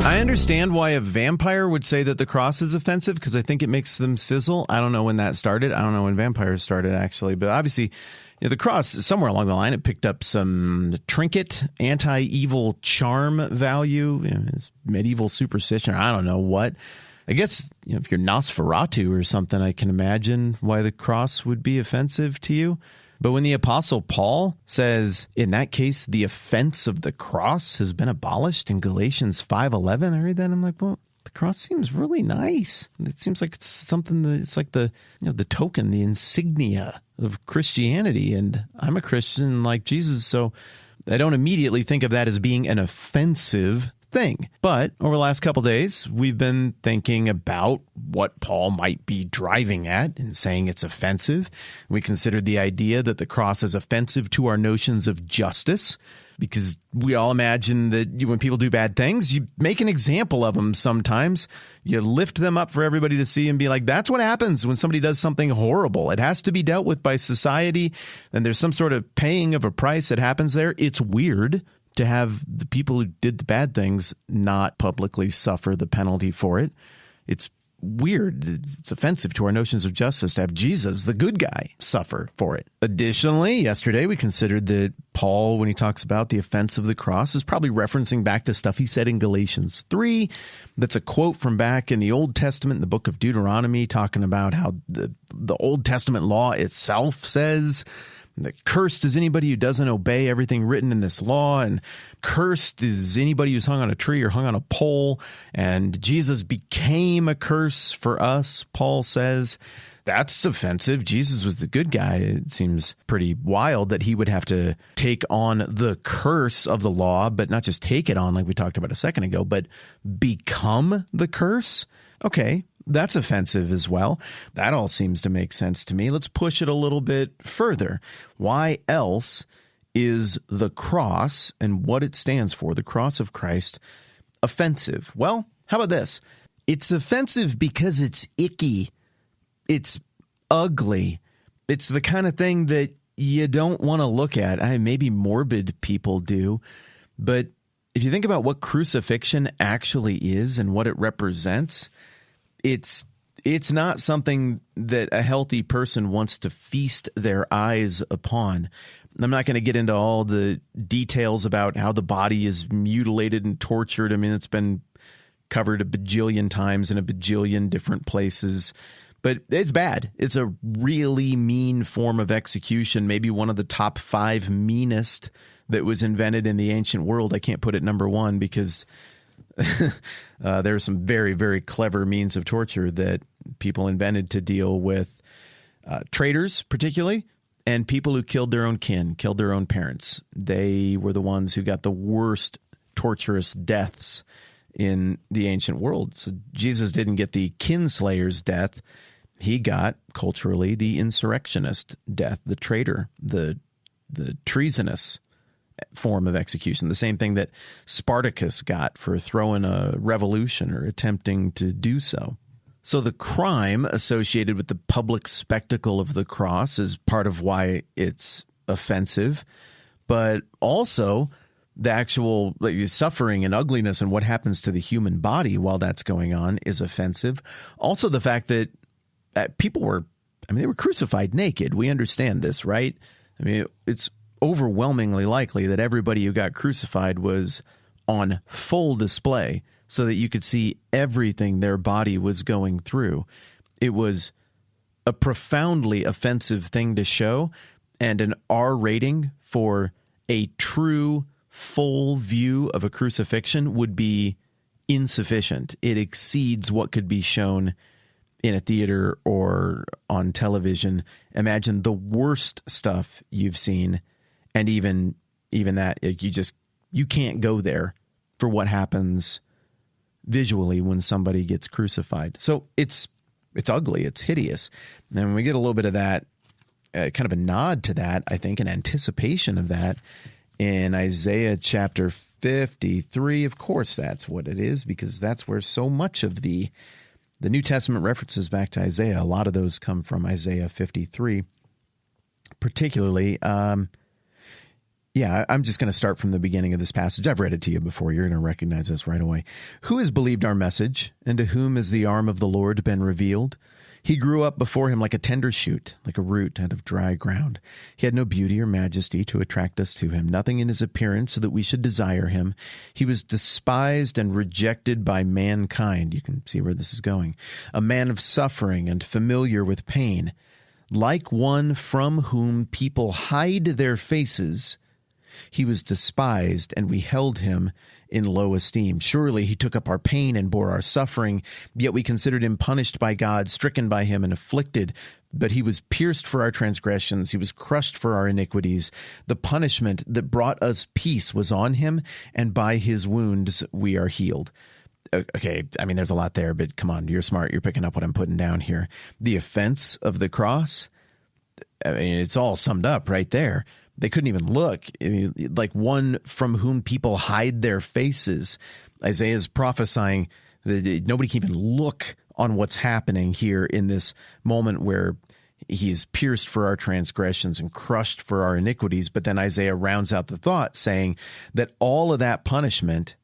I understand why a vampire would say that the cross is offensive, because I think it makes them sizzle. I don't know when that started. I don't know when vampires started, actually. But obviously, the cross, somewhere along the line, it picked up some trinket, anti-evil charm value, it's medieval superstition, or I don't know what. I guess if you're Nosferatu or something, I can imagine why the cross would be offensive to you. But when the Apostle Paul says, in that case, the offense of the cross has been abolished in Galatians 5:11, I read that and I'm like, well, the cross seems really nice. It seems like it's something that it's like the token, the insignia of Christianity. And I'm a Christian like Jesus, so I don't immediately think of that as being an offensive thing. But over the last couple of days, we've been thinking about what Paul might be driving at in saying it's offensive. We considered the idea that the cross is offensive to our notions of justice, because we all imagine that when people do bad things, you make an example of them sometimes. You lift them up for everybody to see and be like, that's what happens when somebody does something horrible. It has to be dealt with by society, and there's some sort of paying of a price that happens there. It's weird to have the people who did the bad things not publicly suffer the penalty for it. It's weird. It's offensive to our notions of justice to have Jesus, the good guy, suffer for it. Additionally, yesterday we considered that Paul, when he talks about the offense of the cross, is probably referencing back to stuff he said in Galatians 3. That's a quote from back in the Old Testament, in the book of Deuteronomy, talking about how the Old Testament law itself says that cursed is anybody who doesn't obey everything written in this law, and cursed is anybody who's hung on a tree or hung on a pole, and Jesus became a curse for us, Paul says. That's offensive. Jesus was the good guy. It seems pretty wild that he would have to take on the curse of the law, but not just take it on like we talked about a second ago, but become the curse. Okay, that's offensive as well. That all seems to make sense to me. Let's push it a little bit further. Why else is the cross and what it stands for, the cross of Christ, offensive? Well, how about this? It's offensive because it's icky. It's ugly. It's the kind of thing that you don't want to look at. Maybe morbid people do, but if you think about what crucifixion actually is and what it represents, it's not something that a healthy person wants to feast their eyes upon. I'm not going to get into all the details about how the body is mutilated and tortured. I mean, it's been covered a bajillion times in a bajillion different places. But it's bad. It's a really mean form of execution, maybe one of the top 5 meanest that was invented in the ancient world. I can't put it number 1 because there are some very, very clever means of torture that people invented to deal with traitors, particularly, and people who killed their own kin, killed their own parents. They were the ones who got the worst torturous deaths in the ancient world. So Jesus didn't get the kinslayer's death. He got, culturally, the insurrectionist death, the traitor, the treasonous form of execution, the same thing that Spartacus got for throwing a revolution or attempting to do so. So the crime associated with the public spectacle of the cross is part of why it's offensive, but also the actual suffering and ugliness and what happens to the human body while that's going on is offensive. Also the fact that people were, they were crucified naked. We understand this, right? I mean, it's overwhelmingly likely that everybody who got crucified was on full display so that you could see everything their body was going through. It was a profoundly offensive thing to show, and an R rating for a true full view of a crucifixion would be insufficient. It exceeds what could be shown in a theater or on television. Imagine the worst stuff you've seen, and even that, you can't go there for what happens visually when somebody gets crucified. So it's ugly, it's hideous. And we get a little bit of that, kind of a nod to that, I think, an anticipation of that in Isaiah chapter 53. Of course, that's what it is, because that's where so much of the New Testament references back to Isaiah, a lot of those come from Isaiah 53, particularly. Yeah, I'm just going to start from the beginning of this passage. I've read it to you before. You're going to recognize this right away. Who has believed our message, and to whom has the arm of the Lord been revealed? He grew up before him like a tender shoot, like a root out of dry ground. He had no beauty or majesty to attract us to him, nothing in his appearance so that we should desire him. He was despised and rejected by mankind. You can see where this is going. A man of suffering and familiar with pain, like one from whom people hide their faces. He was despised, and we held him in low esteem. Surely he took up our pain and bore our suffering, yet we considered him punished by God, stricken by him, and afflicted. But he was pierced for our transgressions. He was crushed for our iniquities. The punishment that brought us peace was on him, and by his wounds we are healed. Okay, I mean, there's a lot there, but come on, you're smart. You're picking up what I'm putting down here. The offense of the cross, I mean, it's all summed up right there. They couldn't even look, like one from whom people hide their faces. Isaiah's prophesying that nobody can even look on what's happening here in this moment where he's pierced for our transgressions and crushed for our iniquities. But then Isaiah rounds out the thought saying that all of that punishment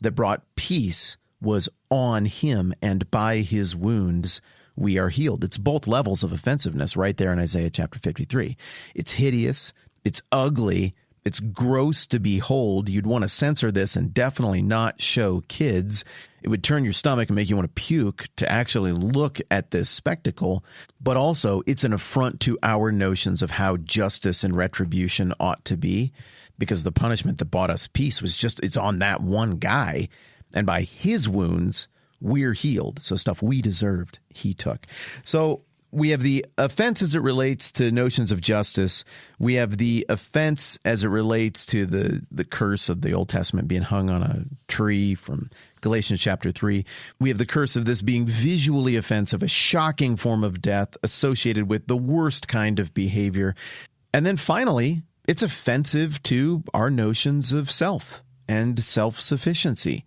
that brought peace was on him, and by his wounds we are healed. It's both levels of offensiveness right there in Isaiah chapter 53. It's hideous. It's ugly. It's gross to behold. You'd want to censor this and definitely not show kids. It would turn your stomach and make you want to puke to actually look at this spectacle. But also, it's an affront to our notions of how justice and retribution ought to be, because the punishment that brought us peace was it's on that one guy. And by his wounds, we're healed. So stuff we deserved, he took. So we have the offense as it relates to notions of justice. We have the offense as it relates to the curse of the Old Testament being hung on a tree from Galatians chapter 3. We have the curse of this being visually offensive, a shocking form of death associated with the worst kind of behavior. And then finally, it's offensive to our notions of self and self-sufficiency.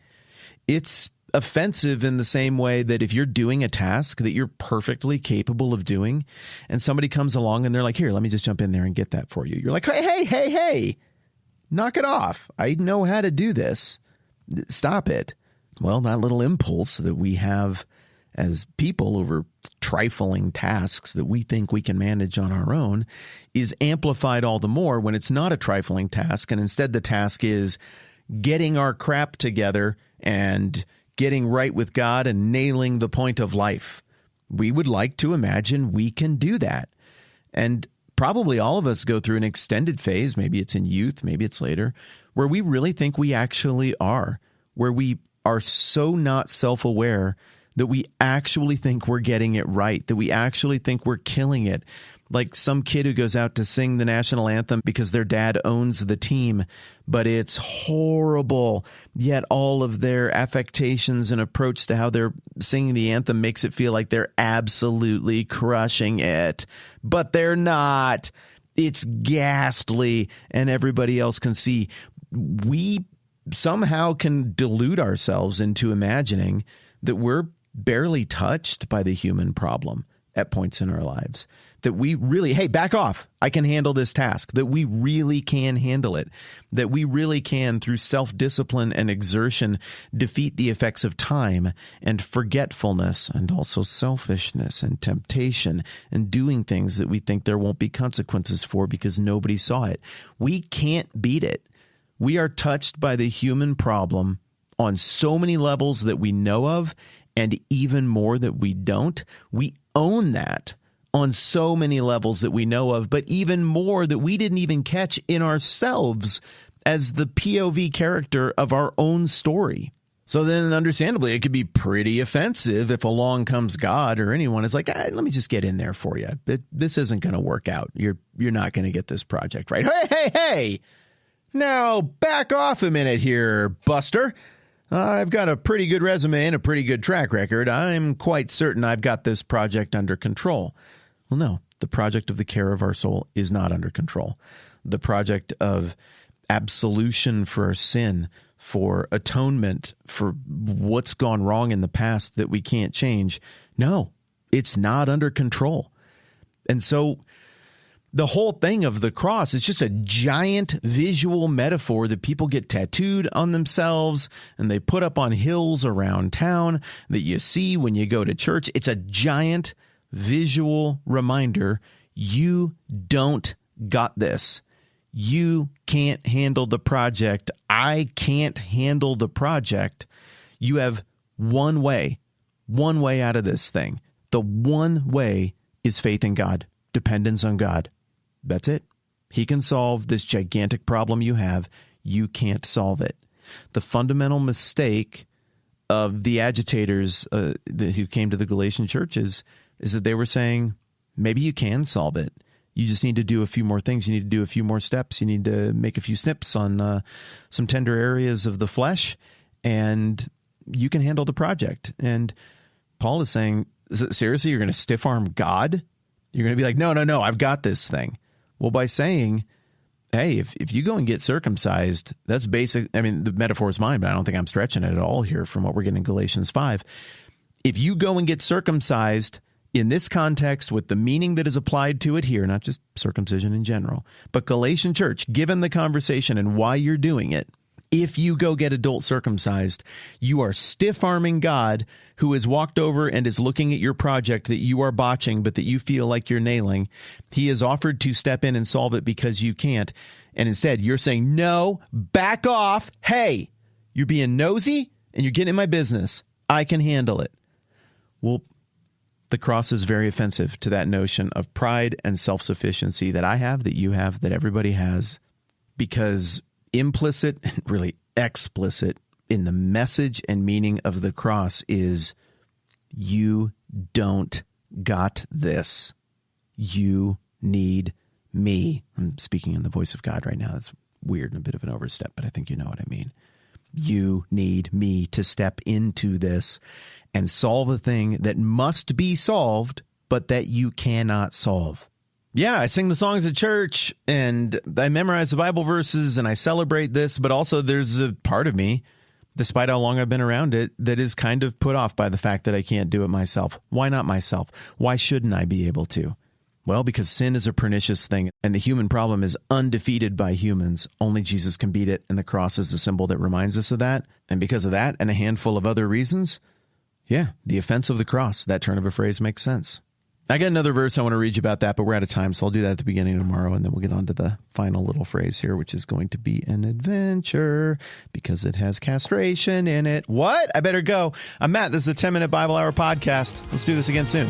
It's offensive in the same way that if you're doing a task that you're perfectly capable of doing and somebody comes along and they're like, here, let me just jump in there and get that for you. You're like, hey, knock it off. I know how to do this. Stop it. Well, that little impulse that we have as people over trifling tasks that we think we can manage on our own is amplified all the more when it's not a trifling task. And instead the task is getting our crap together and getting right with God and nailing the point of life. We would like to imagine we can do that. And probably all of us go through an extended phase, maybe it's in youth, maybe it's later, where we really think we actually are, where we are so not self-aware that we actually think we're getting it right, that we actually think we're killing it. Like some kid who goes out to sing the national anthem because their dad owns the team, but it's horrible. Yet all of their affectations and approach to how they're singing the anthem makes it feel like they're absolutely crushing it. But they're not. It's ghastly, and everybody else can see. We somehow can delude ourselves into imagining that we're barely touched by the human problem at points in our lives. That we really, hey, back off. I can handle this task. That we really can handle it. That we really can, through self-discipline and exertion, defeat the effects of time and forgetfulness and also selfishness and temptation and doing things that we think there won't be consequences for because nobody saw it. We can't beat it. We are touched by the human problem on so many levels that we know of and even more that we don't. We own that on so many levels that we know of, but even more that we didn't even catch in ourselves as the POV character of our own story. So then, understandably, it could be pretty offensive if along comes God or anyone is like, let me just get in there for you. This isn't going to work out. You're not going to get this project right. Hey! Now, back off a minute here, Buster. I've got a pretty good resume and a pretty good track record. I'm quite certain I've got this project under control. Well, no, the project of the care of our soul is not under control. The project of absolution for our sin, for atonement, for what's gone wrong in the past that we can't change. No, it's not under control. And so The whole thing of the cross is just a giant visual metaphor that people get tattooed on themselves and they put up on hills around town that you see when you go to church. It's a giant visual reminder. You don't got this. You can't handle the project. I can't handle the project. You have one way out of this thing. The one way is faith in God, dependence on God. That's it. He can solve this gigantic problem you have. You can't solve it. The fundamental mistake of the agitators who came to the Galatian churches is that they were saying, maybe you can solve it. You just need to do a few more things. You need to do a few more steps. You need to make a few snips on some tender areas of the flesh, and you can handle the project. And Paul is saying, seriously, you're going to stiff-arm God? You're going to be like, no, I've got this thing. Well, by saying, hey, if you go and get circumcised, that's basic. I mean, the metaphor is mine, but I don't think I'm stretching it at all here from what we're getting in Galatians 5. If you go and get circumcised in this context with the meaning that is applied to it here, not just circumcision in general, but Galatian church, given the conversation and why you're doing it, if you go get adult circumcised, you are stiff-arming God, who has walked over and is looking at your project that you are botching but that you feel like you're nailing. He has offered to step in and solve it because you can't. And instead, you're saying, no, back off. Hey, you're being nosy and you're getting in my business. I can handle it. Well, the cross is very offensive to that notion of pride and self-sufficiency that I have, that you have, that everybody has, because implicit, really explicit in the message and meaning of the cross is you don't got this. You need me. I'm speaking in the voice of God right now. That's weird and a bit of an overstep, but I think you know what I mean. You need me to step into this and solve a thing that must be solved, but that you cannot solve. Yeah, I sing the songs at church, and I memorize the Bible verses, and I celebrate this, but also there's a part of me, despite how long I've been around it, that is kind of put off by the fact that I can't do it myself. Why not myself? Why shouldn't I be able to? Well, because sin is a pernicious thing, and the human problem is undefeated by humans. Only Jesus can beat it, and the cross is the symbol that reminds us of that. And because of that, and a handful of other reasons, yeah, the offense of the cross, that turn of a phrase makes sense. I got another verse I want to read you about that, but we're out of time, so I'll do that at the beginning tomorrow, and then we'll get on to the final little phrase here, which is going to be an adventure, because it has castration in it. What? I better go. I'm Matt. This is the 10-Minute Bible Hour podcast. Let's do this again soon.